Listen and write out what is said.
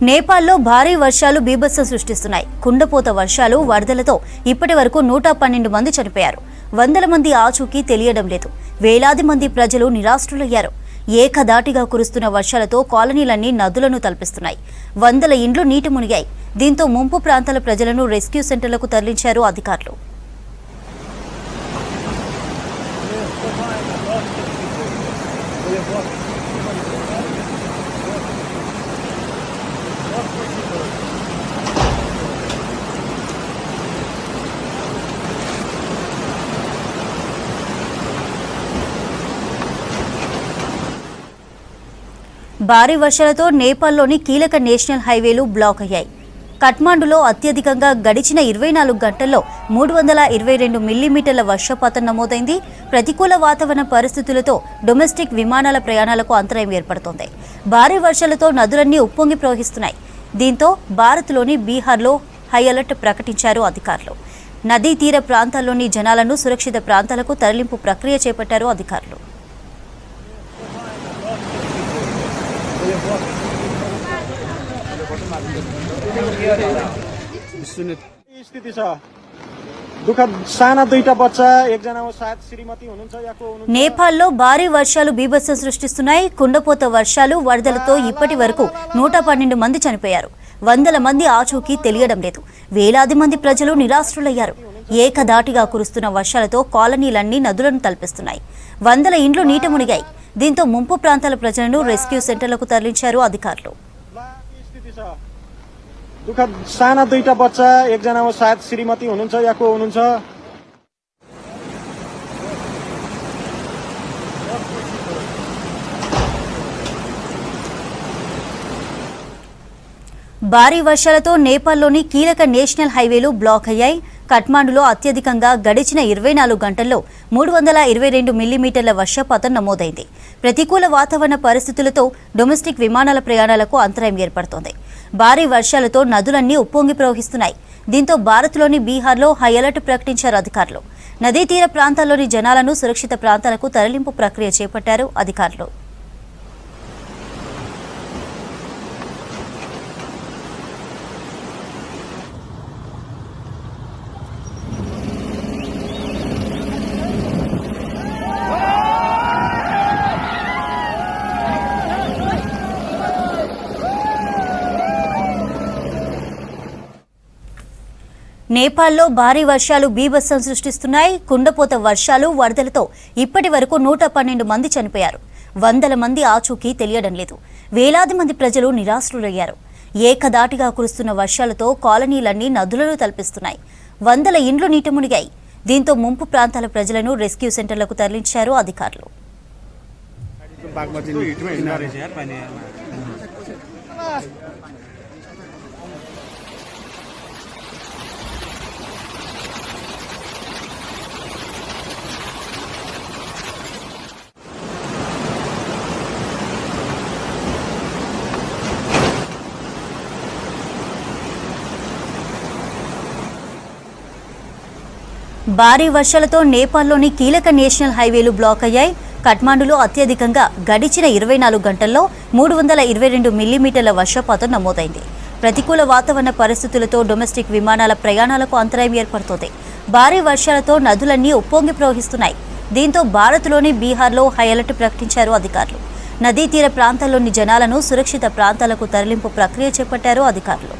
నేపాల్లో భారీ వర్షాలు బీభత్సం సృష్టిస్తున్నాయి. కుండపోత వర్షాలు, వరదలతో ఇప్పటి వరకు 112 మంది చనిపోయారు. వందల మంది ఆచూకీ తెలియడం లేదు. వేలాది మంది ప్రజలు నిరాశ్రులయ్యారు. ఏకధాటిగా కురుస్తున్న వర్షాలతో కాలనీలన్నీ నదులను తలపిస్తున్నాయి. వందల ఇండ్లు నీటి మునిగాయి. దీంతో ముంపు ప్రాంతాల ప్రజలను రెస్క్యూ సెంటర్లకు తరలించారు అధికారులు. భారీ వర్షాలతో నేపాల్లోని కీలక నేషనల్ హైవేలు బ్లాక్ అయ్యాయి. కఠ్మండులో అత్యధికంగా గడిచిన 24 గంటల్లో 322 మిల్లీమీటర్ల వర్షపాతం నమోదైంది. ప్రతికూల వాతావరణ పరిస్థితులతో డొమెస్టిక్ విమానాల ప్రయాణాలకు అంతరాయం ఏర్పడుతోంది. భారీ వర్షాలతో నదులన్నీ ఉప్పొంగి ప్రవహిస్తున్నాయి. దీంతో భారత్లోని బీహార్లో హై అలర్ట్ ప్రకటించారు అధికారులు. నదీ తీర ప్రాంతాల్లోని జనాలను సురక్షిత ప్రాంతాలకు తరలింపు ప్రక్రియ చేపట్టారు అధికారులు. स्थिति छ दुःखद साना दुईटा बच्चा एकजना सायद श्रीमती हुनुहुन्छ याको నేపాల్లో భారీ వర్షాలు బీభత్సం సృష్టిస్తున్నాయి. కుండపోత వర్షాలు, వరదలతో ఇప్పటి వరకు 112 మంది చనిపోయారు. వందల మంది ఆచూకీ తెలియడం లేదు. వేలాది మంది ప్రజలు నిరాశ్రులయ్యారు. ఏకధాటిగా కురుస్తున్న వర్షాలతో కాలనీలన్నీ నదులను తలపిస్తున్నాయి. వందల ఇండ్లు నీట మునిగాయి. దీంతో ముంపు ప్రాంతాల ప్రజలను రెస్క్యూ సెంటర్లకు తరలించారు అధికారులు. दुःखद साना दुईटा बच्चा एकजना सायद श्रीमती हुनुहुन्छ याको हुनुहुन्छ భారీ వర్షాలతో నేపాల్లోని కీలక నేషనల్ హైవేలు బ్లాక్ అయ్యాయి. కఠ్మండులో అత్యధికంగా గడిచిన 24 గంటల్లో 322 మిల్లీమీటర్ల వర్షపాతం నమోదైంది. ప్రతికూల వాతావరణ పరిస్థితులతో డొమెస్టిక్ విమానాల ప్రయాణాలకు అంతరాయం ఏర్పడుతోంది. భారీ వర్షాలతో నదులన్నీ ఉప్పొంగి ప్రవహిస్తున్నాయి. దీంతో భారత్లోని బీహార్లో హై అలర్ట్ ప్రకటించారు అధికారులు. నదీ తీర ప్రాంతాల్లోని జనాలను సురక్షిత ప్రాంతాలకు తరలింపు ప్రక్రియ చేపట్టారు అధికారులు. నేపాల్లో భారీ వర్షాలు బీభత్సం సృష్టిస్తున్నాయి. కుండపోత వర్షాలు, వరదలతో ఇప్పటి వరకు 112 మంది చనిపోయారు. వందల మంది ఆచూకీ తెలియడం లేదు. వేలాది మంది ప్రజలు నిరాశ్రులయ్యారు. ఏకధాటిగా కురుస్తున్న వర్షాలతో కాలనీలన్నీ నదులను తలపిస్తున్నాయి. వందల ఇండ్లు నీట మునిగాయి. దీంతో ముంపు ప్రాంతాల ప్రజలను రెస్క్యూ సెంటర్లకు తరలించారు అధికారులు. భారీ వర్షాలతో నేపాల్లోని కీలక నేషనల్ హైవేలు బ్లాక్ అయ్యాయి. కఠ్మండులో అత్యధికంగా గడిచిన 24 గంటల్లో 322 మిల్లీమీటర్ల వర్షపాతం నమోదైంది. ప్రతికూల వాతావరణ పరిస్థితులతో డొమెస్టిక్ విమానాల ప్రయాణాలకు అంతరాయం ఏర్పడుతోంది. భారీ వర్షాలతో నదులన్నీ ఉప్పొంగి ప్రవహిస్తున్నాయి. దీంతో భారత్లోని బీహార్లో హై అలర్ట్ ప్రకటించారు అధికారులు. నదీ తీర ప్రాంతాల్లోని జనాలను సురక్షిత ప్రాంతాలకు తరలింపు ప్రక్రియ చేపట్టారు అధికారులు.